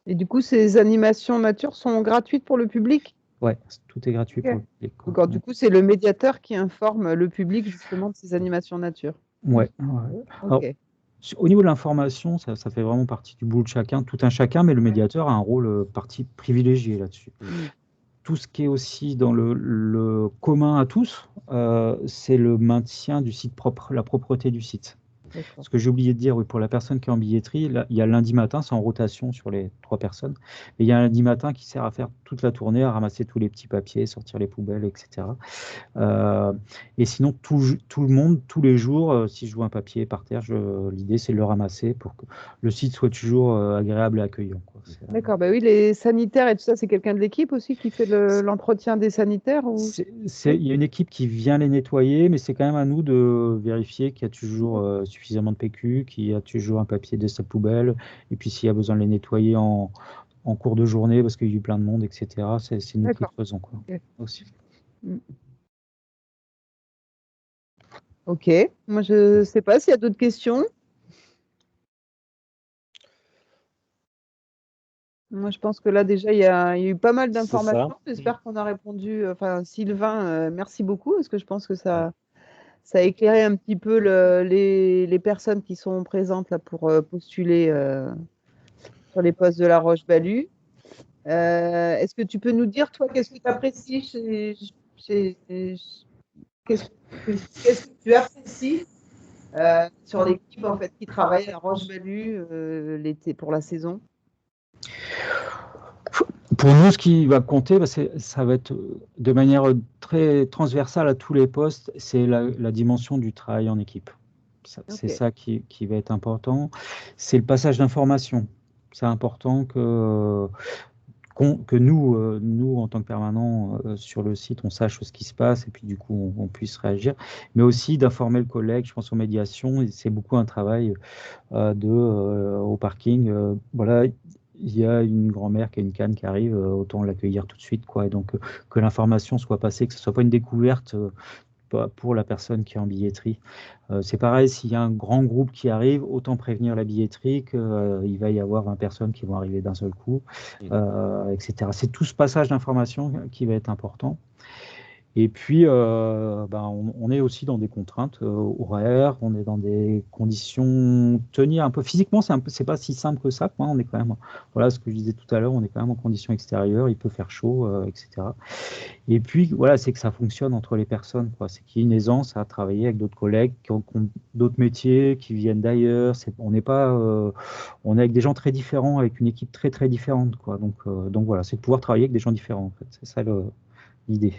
S2: Et du coup, ces animations nature sont gratuites pour le public?
S3: Ouais, tout est gratuit
S2: Ok.
S3: pour le public, quoi.
S2: D'accord, du coup, c'est le médiateur qui informe le public justement de ces animations nature.
S3: Ouais. Alors,
S2: Ok.
S3: au niveau de l'information, ça fait vraiment partie du boulot de chacun, tout un chacun, mais le médiateur a un rôle partie privilégié là-dessus. Tout ce qui est aussi dans le commun à tous, c'est le maintien du site propre, la propreté du site.
S2: D'accord.
S3: Ce que j'ai oublié de dire, oui, pour la personne qui est en billetterie, là, il y a lundi matin, c'est en rotation sur les 3 personnes, et il y a un lundi matin qui sert à faire toute la tournée, à ramasser tous les petits papiers, sortir les poubelles, etc. Et sinon, tout le monde, tous les jours, si je vois un papier par terre, l'idée c'est de le ramasser pour que le site soit toujours agréable et accueillant, quoi.
S2: D'accord, bah oui, les sanitaires et tout ça, c'est quelqu'un de l'équipe aussi qui fait l'entretien des sanitaires ou...
S3: Il y a une équipe qui vient les nettoyer, mais c'est quand même à nous de vérifier qu'il y a toujours suffisamment de PQ, qu'il y a toujours un papier de sa poubelle, et puis s'il y a besoin de les nettoyer en cours de journée parce qu'il y a eu plein de monde, etc., c'est nous qui le
S2: D'accord.
S3: faisons, quoi,
S2: Ok.
S3: aussi.
S2: Ok, moi je ne sais pas s'il y a d'autres questions. Moi je pense que là déjà il y a eu pas mal
S1: C'est ça.
S2: d'informations. J'espère qu'on a répondu. Enfin, Sylvain, merci beaucoup parce que je pense que ça a éclairé un petit peu les personnes qui sont présentes là pour postuler sur les postes de La Roche-Balue. Est-ce que tu peux nous dire, toi, qu'est-ce que tu apprécies qu'est-ce que tu apprécies sur l'équipe en fait qui travaille à Roche-Balue l'été pour la saison?
S3: Pour nous, ce qui va compter, ça va être de manière très transversale à tous les postes, c'est la dimension du travail en équipe. C'est ça qui va être important. C'est le passage d'informations. C'est important que nous, en tant que permanents sur le site, on sache ce qui se passe et puis du coup, on puisse réagir. Mais aussi d'informer le collègue, je pense aux médiations. C'est beaucoup un travail au parking. Voilà, il y a une grand-mère qui a une canne qui arrive, autant l'accueillir tout de suite, quoi. Et donc, que l'information soit passée, que ce ne soit pas une découverte pour la personne qui est en billetterie. C'est pareil, s'il y a un grand groupe qui arrive, autant prévenir la billetterie qu'il va y avoir 20 personnes qui vont arriver d'un seul coup, etc. C'est tout ce passage d'information qui va être important. Et puis, on est aussi dans des contraintes horaires, on est dans des conditions tenir un peu physiquement, c'est pas si simple que ça, quoi. On est quand même, voilà ce que je disais tout à l'heure, on est quand même en conditions extérieures, il peut faire chaud, etc. Et puis, voilà, c'est que ça fonctionne entre les personnes, quoi. C'est qu'il y a une aisance à travailler avec d'autres collègues qui ont d'autres métiers, qui viennent d'ailleurs. On n'est pas, on est avec des gens très différents, avec une équipe très très différente, quoi. Donc voilà, c'est de pouvoir travailler avec des gens différents, en fait. C'est ça l'idée.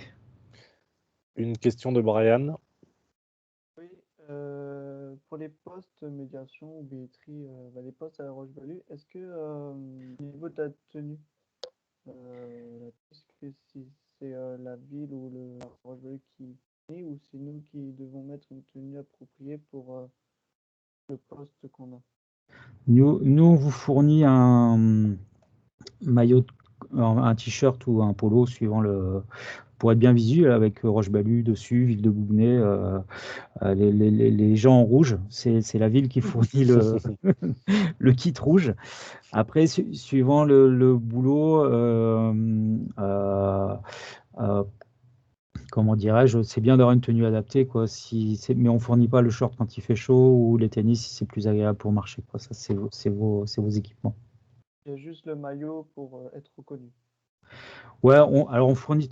S1: Une question de Brian.
S4: Oui, pour les postes médiation ou billetterie, les postes à La Roche-Balue, est-ce que au niveau de la tenue, est-ce que si c'est la ville ou La Roche-Balue qui tenue, ou c'est nous qui devons mettre une tenue appropriée pour le poste qu'on a?
S3: Nous, on vous fournit un maillot, un t-shirt ou un polo suivant pour être bien visuel avec Roche-Balue dessus, ville de Bougnay, les gens en rouge, c'est la ville qui fournit le kit rouge. Après, suivant le boulot, comment dirais-je, c'est bien d'avoir une tenue adaptée, quoi. Mais on fournit pas le short quand il fait chaud ou les tennis si c'est plus agréable pour marcher, quoi. Ça, c'est vos équipements.
S4: Il y a juste le maillot pour être reconnu.
S3: Ouais, alors on fournit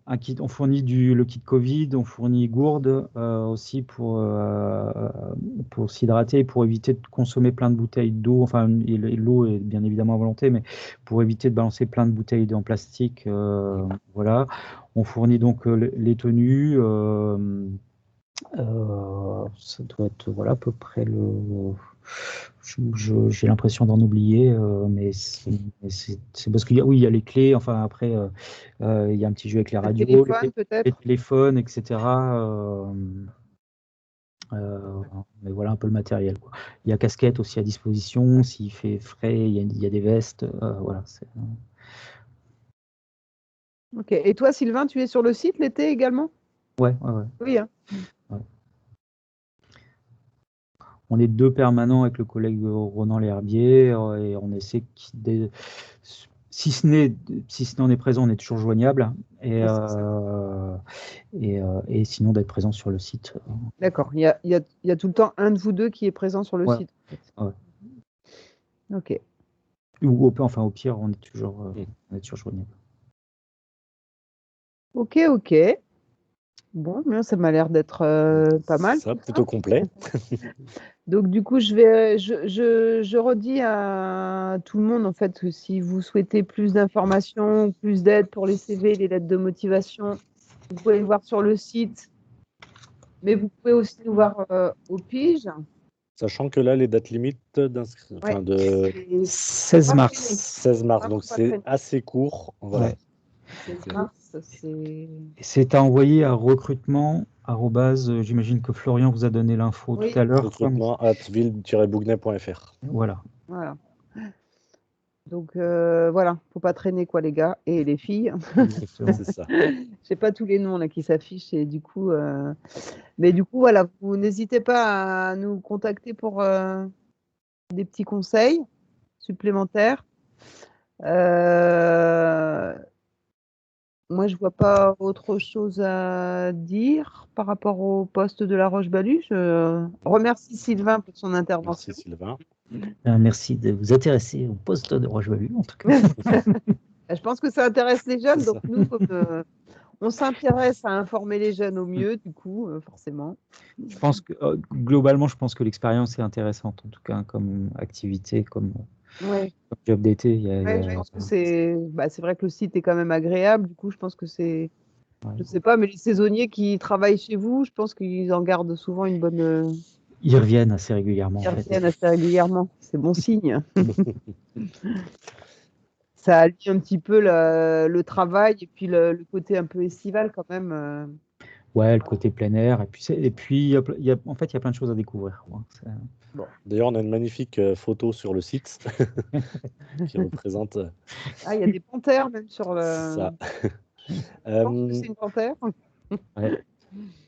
S3: un kit, on fournit le kit Covid, on fournit gourde aussi pour s'hydrater, pour éviter de consommer plein de bouteilles d'eau. Enfin, l'eau est bien évidemment à volonté, mais pour éviter de balancer plein de bouteilles en plastique, voilà. On fournit donc les tenues. Ça doit être voilà, à peu près le. J'ai l'impression d'en oublier, mais c'est parce qu'il y a, oui, il y a les clés. Enfin, après, il y a un petit jeu avec les
S2: Le
S3: radios,
S2: téléphone,
S3: les
S2: peut-être.
S3: téléphones, etc. Mais voilà un peu le matériel, quoi. Il y a casquette aussi à disposition. S'il fait frais, il y a des vestes. Voilà.
S2: Ok. Et toi, Sylvain, tu es sur le site l'été également?
S3: Ouais.
S2: Oui, hein.
S3: Ouais. On est 2 permanents avec le collègue Ronan L'Herbier et on essaie si ce n'est on est présent, on est toujours joignable et,
S2: Ouais, c'est ça.
S3: et sinon d'être présent sur le site.
S2: D'accord. Il y a tout le temps un de vous deux qui est présent sur le
S3: Ouais.
S2: site. En fait.
S3: Ouais.
S2: Ok.
S3: Ou au pire, on est toujours joignable.
S2: Ok. Bon, bien, ça m'a l'air d'être pas mal.
S1: Ça,
S2: tout ça.
S1: plutôt complet.
S2: Donc, du coup, je redis à tout le monde, en fait, que si vous souhaitez plus d'informations, plus d'aide pour les CV, les lettres de motivation, vous pouvez le voir sur le site, mais vous pouvez aussi nous voir au pige.
S1: Sachant que là, les dates limites d'inscription,
S2: Ouais.
S1: de
S2: C'est
S3: 16
S2: pas
S3: mars.
S2: traîner.
S1: 16 mars,
S2: Vraiment
S1: donc
S2: pas
S1: c'est
S2: traîner.
S1: assez court. Voilà.
S3: Ouais.
S2: 16 mars, c'est.
S3: C'est à envoyer à recrutement. J'imagine que Florian vous a donné l'info
S2: Oui.
S3: tout à l'heure.
S1: Recrutement@ville-bougnet.fr.
S3: Voilà.
S2: Voilà. Donc voilà, faut pas traîner quoi les gars et les filles.
S3: Exactement.
S1: C'est ça.
S2: J'ai pas tous les noms là qui s'affichent et du coup, mais du coup voilà, vous n'hésitez pas à nous contacter pour des petits conseils supplémentaires. Moi, je vois pas autre chose à dire par rapport au poste de la Roche-Balu. Je remercie Sylvain pour son
S1: Merci
S2: intervention.
S1: Sylvain.
S3: Merci de vous intéresser au poste de Roche-Balu, en tout cas.
S2: Je pense que ça intéresse les jeunes,
S1: C'est
S2: donc
S1: ça.
S2: nous, comme, on s'intéresse à informer les jeunes au mieux, du coup, forcément.
S3: Je pense que globalement, je pense que l'expérience est intéressante, en tout cas, comme activité, comme
S2: Ouais.
S3: job d'été.
S2: Ouais, je pense que c'est vrai que le site est quand même agréable. Du coup, je pense que c'est, je sais pas, mais les saisonniers qui travaillent chez vous, je pense qu'ils en gardent souvent une bonne.
S3: Ils reviennent assez régulièrement,
S2: Ils
S3: en fait.
S2: reviennent assez régulièrement. C'est bon signe. Ça allie un petit peu le travail et puis le côté un peu estival quand même.
S3: Ouais, le côté plein air. Et puis en fait, il y a plein de choses à découvrir, quoi.
S2: Bon.
S1: D'ailleurs, on a une magnifique photo sur le site qui représente
S2: Ah, il y a des panthères même sur le.
S1: ça.
S2: Je pense que c'est une panthère.
S3: Ouais.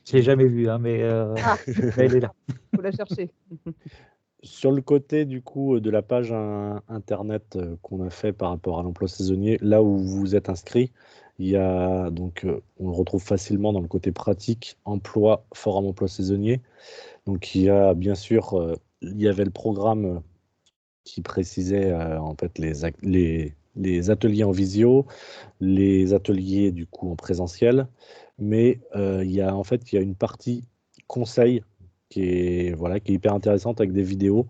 S3: Je l'ai jamais vu, hein, mais elle est là.
S2: Faut la chercher.
S1: Sur le côté du coup de la page internet qu'on a fait par rapport à l'emploi saisonnier, là où vous vous êtes inscrit, il y a donc on le retrouve facilement dans le côté pratique, emploi, forum emploi saisonnier. Donc il y a bien sûr il y avait le programme qui précisait en fait les ateliers en visio, les ateliers du coup en présentiel, mais il y a en fait il y a une partie conseil qui est voilà qui est hyper intéressante avec des vidéos.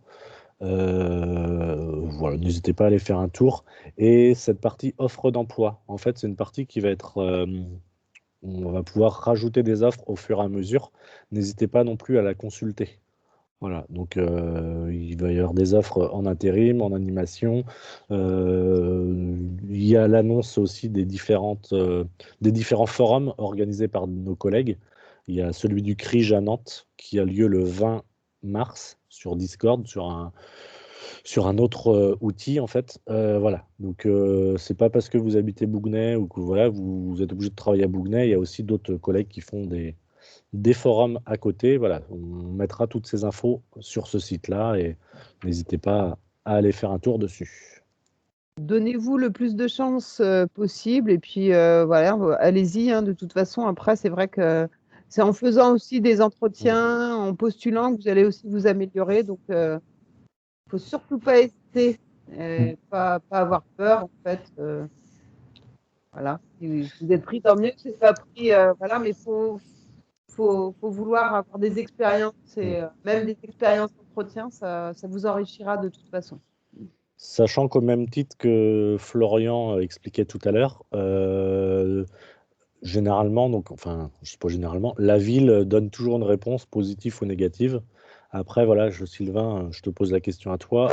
S1: Voilà, n'hésitez pas à aller faire un tour. Et cette partie offre d'emploi, en fait, c'est une partie qui va être, on va pouvoir rajouter des offres au fur et à mesure. N'hésitez pas non plus à la consulter. Voilà, donc il va y avoir des offres en intérim, en animation. Il y a l'annonce aussi des différents forums organisés par nos collègues. Il y a celui du CRIJ à Nantes qui a lieu le 20 mars sur Discord, sur un autre outil en fait. Voilà, donc c'est pas parce que vous habitez Bougnay ou que voilà, vous êtes obligé de travailler à Bougnay. Il y a aussi d'autres collègues qui font des forums à côté. Voilà, on mettra toutes ces infos sur ce site-là et n'hésitez pas à aller faire un tour dessus.
S2: Donnez-vous le plus de chance possible et puis voilà, allez-y. Hein, de toute façon, après, c'est vrai que c'est en faisant aussi des entretiens, en postulant que vous allez aussi vous améliorer. Donc, faut surtout pas hésiter, pas avoir peur en fait. Voilà, si vous êtes pris, tant mieux. Si c'est pas pris, voilà, mais faut vouloir avoir des expériences et même des expériences d'entretien, ça vous enrichira de toute façon.
S1: Sachant qu'au même titre que Florian expliquait tout à l'heure, Généralement, donc, enfin, je sais pas généralement, la ville donne toujours une réponse positive ou négative. Après, voilà, Sylvain, je te pose la question à toi.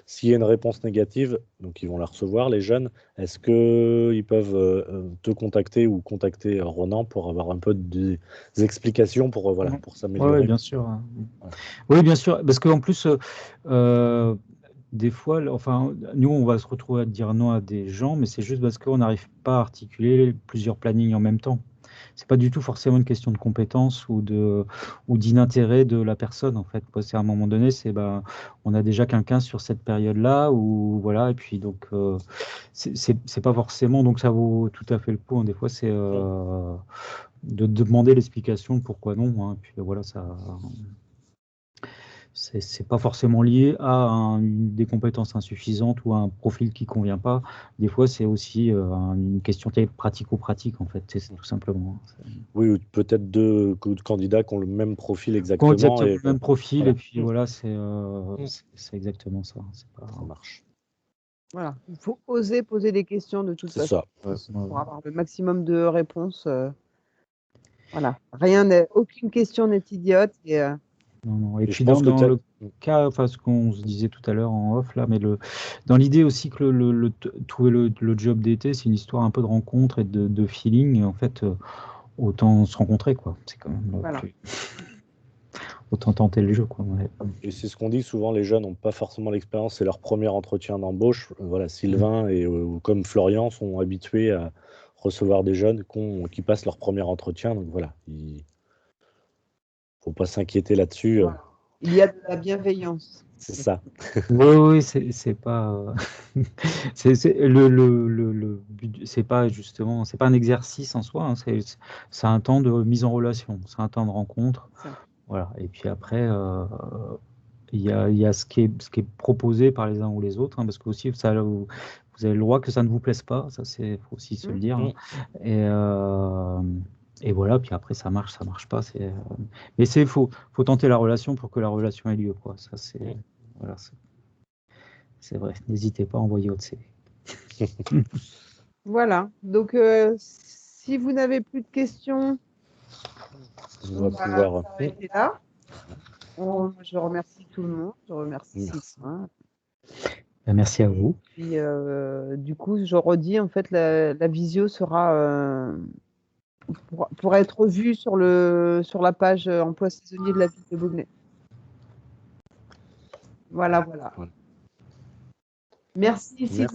S1: S'il y a une réponse négative, donc ils vont la recevoir, les jeunes, est-ce qu'ils peuvent te contacter ou contacter Ronan pour avoir un peu des explications pour, voilà,
S3: Ouais.
S1: pour
S3: Oui,
S1: s'améliorer?
S3: bien sûr. Hein.
S1: Voilà.
S3: Oui, bien sûr. Parce qu'en plus, des fois, enfin, nous, on va se retrouver à dire non à des gens, mais c'est juste parce qu'on n'arrive pas à articuler plusieurs plannings en même temps. C'est pas du tout forcément une question de compétence ou d'inintérêt de la personne, en fait. C'est à un moment donné, on a déjà quelqu'un sur cette période-là, ou voilà, et puis donc c'est pas forcément, donc ça vaut tout à fait le coup. Hein. Des fois, c'est de demander l'explication de pourquoi non. Hein. Puis voilà, c'est pas forcément lié à des compétences insuffisantes ou à un profil qui convient pas. Des fois, c'est aussi une question pratico-pratique, en fait, c'est tout simplement.
S1: Oui, ou peut-être deux candidats qui ont le même profil
S3: Quand
S1: exactement.
S3: exactement
S1: Et
S3: le même profil,
S1: voilà,
S3: et puis voilà,
S5: Mm.
S3: c'est exactement ça. C'est pas...
S1: ça marche.
S2: Voilà. Il faut oser poser des questions de toute
S1: C'est
S2: façon
S1: ça. Ouais.
S2: pour avoir le maximum de réponses. Voilà. Aucune question n'est idiote. Et,
S3: Non, non. Et
S1: Et je
S3: puis
S1: pense que
S3: dans le cas, enfin ce qu'on se disait tout à l'heure en off là, mais dans l'idée aussi que trouver le job d'été, c'est une histoire un peu de rencontre et de feeling. Et en fait, autant se rencontrer, quoi. C'est quand même
S2: voilà.
S3: autant tenter le jeu, quoi. Ouais.
S1: Et c'est ce qu'on dit souvent, les jeunes n'ont pas forcément l'expérience, c'est leur premier entretien d'embauche. Voilà, Sylvain et comme Florian sont habitués à recevoir des jeunes qui passent leur premier entretien. Donc voilà, il faut pas s'inquiéter là-dessus.
S2: Voilà. Il y a de la bienveillance.
S1: C'est ça.
S3: Oui, oui, c'est pas c'est le but, c'est pas justement, c'est pas un exercice en soi, hein, c'est un temps de mise en relation, c'est un temps de rencontre,
S2: Ça.
S3: voilà. Et puis après, il y a ce qui est proposé par les uns ou les autres, hein, parce que aussi ça, vous avez le droit que ça ne vous plaise pas, ça c'est faut aussi se le dire. Hein. Et voilà, puis après ça marche pas, mais faut tenter la relation pour que la relation ait lieu, quoi. Ça c'est voilà. C'est vrai, n'hésitez pas à envoyer votre CV.
S2: Voilà. Donc, si vous n'avez plus de questions,
S1: On va pouvoir.
S2: s'arrêter là. Je remercie tout le monde. Je remercie
S1: Merci.
S2: Sylvain.
S3: Merci à vous.
S2: Puis, du coup, je redis, en fait, la visio sera pour être vue sur la page emploi saisonnier de la ville de Bougnay. Voilà.
S1: Voilà.
S2: Merci,
S1: Merci.